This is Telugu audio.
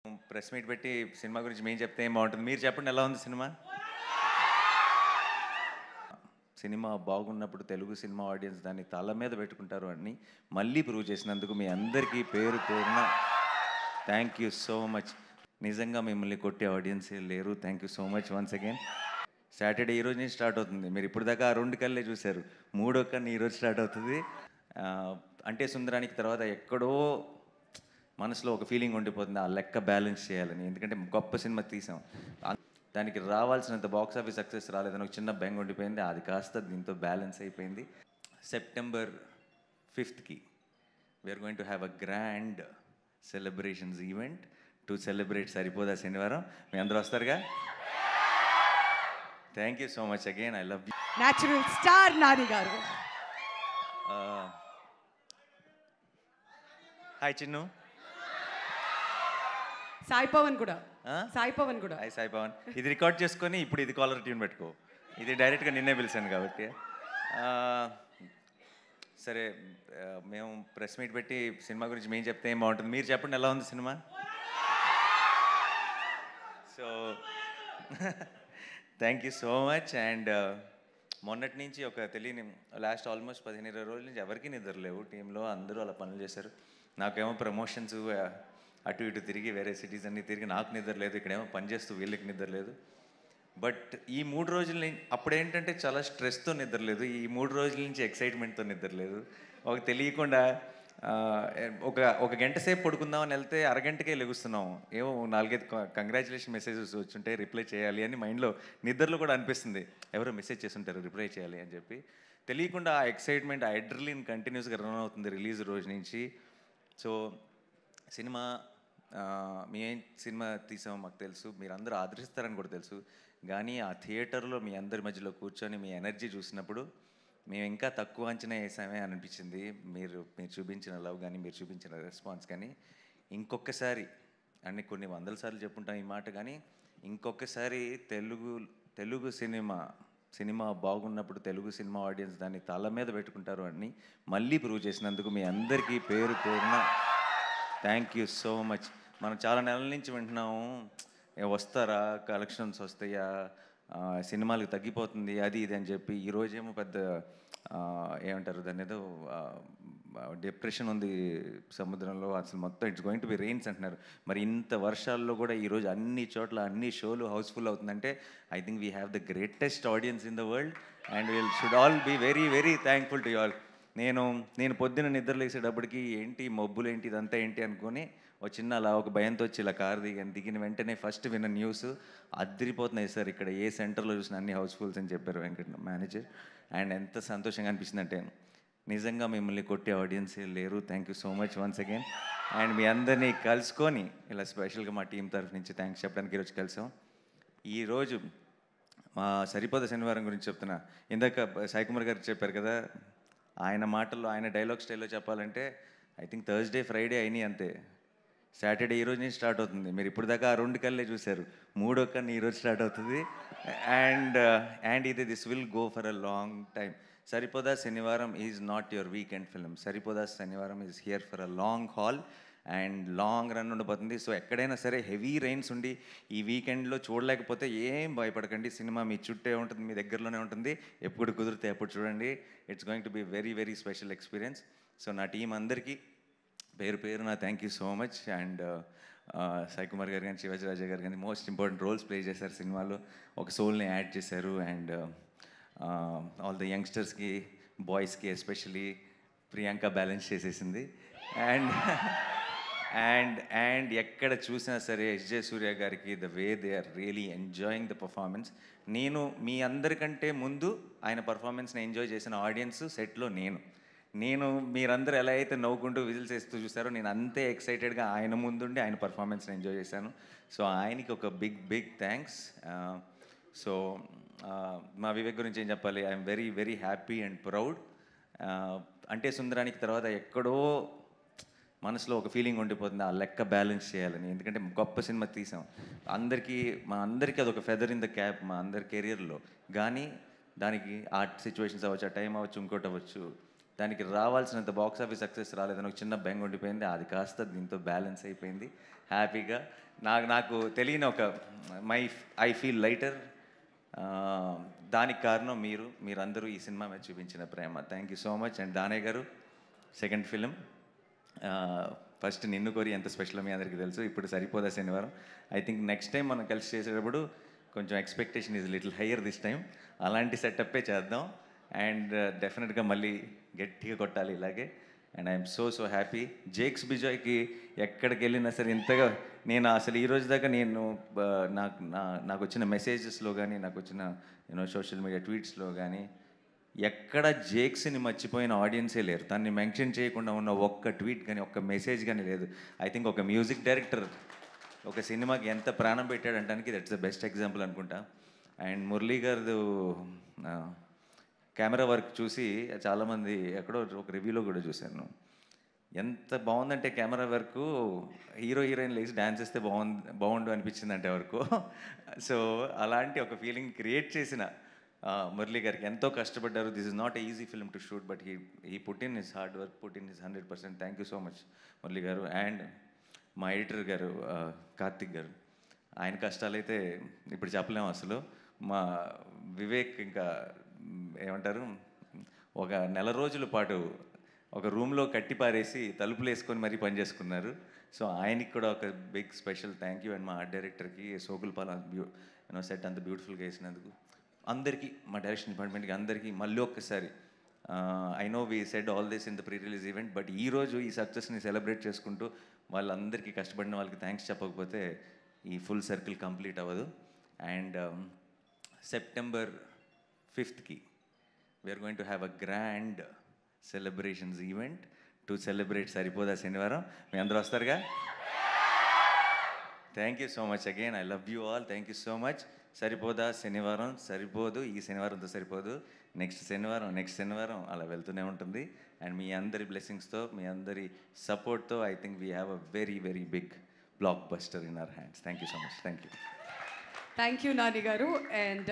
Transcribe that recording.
ప్రెస్ మీట్ పెట్టి సినిమా గురించి మేము చెప్తే ఏం బాగుంటుంది? మీరు చెప్పండి, ఎలా ఉంది సినిమా? సినిమా బాగున్నప్పుడు తెలుగు సినిమా ఆడియన్స్ దాన్ని తల మీద పెట్టుకుంటారు అని మళ్ళీ ప్రూవ్ చేసినందుకు మీ అందరికీ పేరు పేరున థ్యాంక్ యూ సో మచ్. నిజంగా మిమ్మల్ని కొట్టే ఆడియన్సే లేరు. Thank you so much once again. Saturday ఈ రోజు నుంచి స్టార్ట్ అవుతుంది. మీరు ఇప్పుడు దాకా ఆ 2 కళ్ళే చూశారు. 3వ కన్ను ఈరోజు స్టార్ట్ అవుతుంది. ఆ, అంటే సుందరానికి తర్వాత ఎక్కడో మనసులో ఒక ఫీలింగ్ ఉండిపోతుంది, ఆ లెక్క బ్యాలెన్స్ చేయాలని. ఎందుకంటే గొప్ప సినిమా తీసాం, దానికి రావాల్సినంత బాక్స్ ఆఫీస్ సక్సెస్ రాలేదని ఒక చిన్న బెంగ ఉండిపోయింది. అది కాస్త దీంతో బ్యాలెన్స్ అయిపోయింది. September 5th we're going to have a grand celebrations event to celebrate Saripodhaa Sanivaaram. మీ అందరూ వస్తారుగా? Thank you so much again. I love you. Natural star Nani garu. Hi Chinnu. Sai Pavan కూడా. సాయి పవన్ కూడా. హాయ్ సాయి పవన్. ఇది రికార్డ్ చేసుకొని ఇప్పుడు ఇది కాలర్ ట్యూన్ పెట్టుకో. ఇది డైరెక్ట్గా నిన్నే పిలిచాను కాబట్టి. సరే, మేము ప్రెస్ మీట్ పెట్టి సినిమా గురించి మేము చెప్తే ఏం బాగుంటుంది? మీరు చెప్పండి, ఎలా ఉంది cinema? So thank you so much. And మొన్నటి నుంచి ఒక తెలియని లాస్ట్ ఆల్మోస్ట్ 15-20 రోజుల నుంచి ఎవరికీ నిద్ర లేవు టీంలో. అందరూ అలా పనులు చేశారు. నాకేమో ప్రమోషన్స్ అటు ఇటు తిరిగి వేరే సిటీస్ అన్నీ తిరిగి నాకు నిద్ర లేదు. ఇక్కడేమో పనిచేస్తూ వీళ్ళకి నిద్ర లేదు. బట్ ఈ 3 రోజుల నుంచి అప్పుడేంటంటే చాలా స్ట్రెస్తో నిద్ర లేదు. ఈ 3 రోజుల నుంచి ఎక్సైట్మెంట్తో నిద్ర లేదు. ఒక తెలియకుండా ఒక గంట సేపు పడుకుందామని వెళ్తే అరగంటకే లెగుస్తున్నాం. ఏమో 4-5 కంగ్రాచులేషన్ మెసేజెస్ వచ్చుంటే రిప్లై చేయాలి అని మైండ్లో నిద్రలో కూడా అనిపిస్తుంది. ఎవరో మెసేజ్ చేస్తుంటారు రిప్లై చేయాలి అని చెప్పి. తెలియకుండా ఆ ఎక్సైట్మెంట్, ఆ అడ్రినలిన్ కంటిన్యూస్గా రన్ అవుతుంది రిలీజ్ రోజు నుంచి. సో సినిమా మేము సినిమా తీసామో మాకు తెలుసు, మీరు అందరూ ఆదరిస్తారని కూడా తెలుసు. కానీ ఆ థియేటర్లో మీ అందరి మధ్యలో కూర్చొని మీ ఎనర్జీ చూసినప్పుడు మేము ఇంకా తక్కువ అంచనా వేసామే అనిపించింది. మీరు చూపించిన లవ్ కానీ, మీరు చూపించిన రెస్పాన్స్ కానీ ఇంకొకసారి కొన్ని వందల సార్లు చెప్పుంటాం ఈ మాట, కానీ ఇంకొకసారి తెలుగు సినిమా బాగున్నప్పుడు తెలుగు సినిమా ఆడియన్స్ దాన్ని తల మీద పెట్టుకుంటారు అని మళ్ళీ ప్రూవ్ చేసినందుకు మీ అందరికీ పేరు పేరున థ్యాంక్ యూ సో మచ్. మనం చాలా నెలల నుంచి వింటున్నాము, వస్తారా, కలెక్షన్స్ వస్తాయా, సినిమాలకు తగ్గిపోతుంది అది ఇది అని చెప్పి. ఈరోజేమో పెద్ద ఏమంటారు దాన్ని, ఏదో డిప్రెషన్ ఉంది సముద్రంలో, అసలు మొత్తం it's going to be rains అంటున్నారు. మరి ఇంత వర్షాల్లో కూడా ఈరోజు అన్ని చోట్ల అన్ని షోలు హౌస్ఫుల్ అవుతుందంటే I think we have the greatest audience in the world and we'll should all be very very thankful to you all. నేను పొద్దున్న నిద్రలేసేటప్పటికి ఏంటి మబ్బులు ఏంటి ఇదంతా ఏంటి అనుకొని చిన్న అలా ఒక భయంతో వచ్చి ఇలా కారు దిగిన వెంటనే ఫస్ట్ విన్న న్యూస్ అదిరిపోతున్నాయి సార్, ఇక్కడ ఏ సెంటర్లో చూసిన అన్ని హౌస్ఫుల్స్ అని చెప్పారు వెంకట మేనేజర్. అండ్ ఎంత సంతోషంగా అనిపించిందంటే నిజంగా మిమ్మల్ని కొట్టే ఆడియన్సే లేరు. Thank you so much once again. And మీ అందరినీ కలుసుకొని ఇలా స్పెషల్గా మా టీం తరఫు నుంచి థ్యాంక్స్ చెప్పడానికి ఈరోజు కలిసాం. ఈరోజు మా సరిపోద శనివారం గురించి చెప్తున్నా. ఇందాక సాయి కుమార్ గారు చెప్పారు కదా, ఆయన మాటల్లో ఆయన డైలాగ్ స్టైల్లో చెప్పాలంటే ఐ థింక్ థర్స్డే ఫ్రైడే అయినాయి అంతే. సాటర్డే ఈ రోజు నుంచి స్టార్ట్ అవుతుంది. మీరు ఇప్పుడు దాకా ఆ 2 కళ్ళే చూశారు. 3వ కన్ను ఈరోజు స్టార్ట్ అవుతుంది. And this will go for a long time. Saripodhaa Sanivaaram is not your weekend film. Saripodhaa Sanivaaram is here for a long haul and long run ఉండిపోతుంది. సో ఎక్కడైనా సరే హెవీ రెయిన్స్ ఉండి ఈ వీకెండ్లో చూడలేకపోతే ఏం భయపడకండి. సినిమా మీ చుట్టే ఉంటుంది, మీ దగ్గరలోనే ఉంటుంది. ఎప్పుడు కుదిరితే అప్పుడు చూడండి. It's going to be very very special experience. So నా టీం అందరికీ పేరు పేరున thank you so much. And Sai Kumar గారు కానీ, శివాజీ రాజా గారు కానీ మోస్ట్ ఇంపార్టెంట్ రోల్స్ ప్లే చేశారు సినిమాలో. ఒక సోల్ని యాడ్ చేశారు. అండ్ ఆల్ ద యంగ్స్టర్స్కి, బాయ్స్కి ఎస్పెషలీ ప్రియాంక బ్యాలెన్స్ చేసేసింది. అండ్ అండ్ ఎక్కడ చూసినా సరే ఎస్జే సూర్య గారికి the way they are really enjoying the performance. నేను మీ అందరికంటే ముందు ఆయన పర్ఫార్మెన్స్ని ఎంజాయ్ చేసిన ఆడియన్స్ సెట్లో నేను మీరందరూ ఎలా అయితే నవ్వుకుంటూ విజిల్స్ వేస్తూ చూసారో నేను అంతే ఎక్సైటెడ్గా ఆయన ముందుండి ఆయన పర్ఫార్మెన్స్ని ఎంజాయ్ చేశాను. సో ఆయనకి ఒక బిగ్ బిగ్ థ్యాంక్స్. సో మా వివేక్ గురించి ఏం చెప్పాలి, I'm very very happy and proud. అంటే సుందరానికి తర్వాత ఎక్కడో మనసులో ఒక ఫీలింగ్ ఉండిపోతుంది, ఆ లెక్క బ్యాలెన్స్ చేయాలని. ఎందుకంటే గొప్ప సినిమా తీసాం, మా అందరికీ అదొక ఫెదర్ ఇన్ ద క్యాప్ మా అందరి కెరియర్లో. కానీ దానికి ఆ సిచ్యువేషన్స్ అవ్వచ్చు, ఆ టైం అవ్వచ్చు, ఇంకోటి అవ్వచ్చు, దానికి రావాల్సినంత బాక్స్ ఆఫీస్ సక్సెస్ రాలేదని ఒక చిన్న బెంగ ఉండిపోయింది. అది కాస్త దీంతో బ్యాలెన్స్ అయిపోయింది హ్యాపీగా. నాకు తెలియని ఒక ఐ ఫీల్ లైటర్. దానికి కారణం మీరందరూ ఈ సినిమా మీద చూపించిన ప్రేమ. Thank you so much. And Danayya garu second film, first నిన్ను కోరి ఎంత స్పెషల్ మీ అందరికీ తెలుసు. ఇప్పుడు సరిపోదా శనివారం. ఐ థింక్ నెక్స్ట్ టైం మనం కలిసి చేసేటప్పుడు కొంచెం expectation is little higher this time. అలాంటి సెటప్పే చేద్దాం. అండ్ డెఫినెట్గా మళ్ళీ గట్టిగా కొట్టాలి ఇలాగే. And I'm so happy. Jakes బిజాయ్కి ఎక్కడికి వెళ్ళినా సరే ఇంతగా నేను అసలు ఈ రోజు దాకా నేను నాకు వచ్చిన మెసేజెస్లో కానీ, నాకు వచ్చిన సోషల్ మీడియా ట్వీట్స్లో కానీ ఎక్కడ జేక్స్ని మర్చిపోయిన ఆడియన్సే లేరు. తన్ని మెన్షన్ చేయకుండా ఉన్న ఒక్క ట్వీట్ కానీ, ఒక్క మెసేజ్ కానీ లేదు. ఐ థింక్ ఒక మ్యూజిక్ డైరెక్టర్ ఒక సినిమాకి ఎంత ప్రాణం పెట్టాడంటానికి దట్స్ ద బెస్ట్ ఎగ్జాంపుల్ అనుకుంటా. అండ్ మురళీ గారు కెమెరా వర్క్ చూసి చాలామంది ఎక్కడో ఒక రివ్యూలో కూడా చూశాను, ఎంత బాగుందంటే కెమెరా వర్క్ హీరోయిన్ లేచి డ్యాన్స్ చేస్తే బాగుండు అనిపించింది అంటే వరకు. సో అలాంటి ఒక ఫీలింగ్ క్రియేట్ చేసిన మురళీ గారికి ఎంతో కష్టపడ్డారు. This is not a easy film to shoot, but he put in his hard work, put in his 100%. Thank you so much Murali గారు. అండ్ మా ఎడిటర్ గారు కార్తిక్ గారు, ఆయన కష్టాలైతే ఇప్పుడు చెప్పలేము అసలు. మా వివేక్ ఇంకా ఏమంటారు, ఒక నెల రోజుల పాటు ఒక రూమ్లో కట్టి పారేసి తలుపులు వేసుకొని మరీ పనిచేసుకున్నారు. సో ఆయనకి కూడా ఒక big special thank you. And మా ఆర్ట్ డైరెక్టర్కి సోకుల్ పాల సెట్ అంత బ్యూటిఫుల్గా వేసినందుకు అందరికీ, మా డైరెక్షన్ డిపార్ట్మెంట్కి అందరికీ మళ్ళీ ఒక్కసారి I know we said all this in the pre release event, but ఈరోజు ఈ సక్సెస్ని సెలబ్రేట్ చేసుకుంటూ వాళ్ళందరికీ కష్టపడిన వాళ్ళకి థ్యాంక్స్ చెప్పకపోతే ఈ ఫుల్ సర్కిల్ కంప్లీట్ అవ్వదు. And September 5th we're going to have a grand celebrations event to celebrate Saripodhaa Sanivaaram. మీ అందరూ వస్తారుగా? Thank you so much again. I love you all. Thank you so much. Saripodhaa Sanivaaram సరిపోదు, ఈ శనివారంతో సరిపోదు, నెక్స్ట్ శనివారం అలా వెళ్తూనే ఉంటుంది. అండ్ మీ అందరి బ్లెస్సింగ్స్తో, మీ అందరి సపోర్ట్తో I think we have a very big block buster in our hands. Thank you so much. Thank you. Thank you Nani garu. And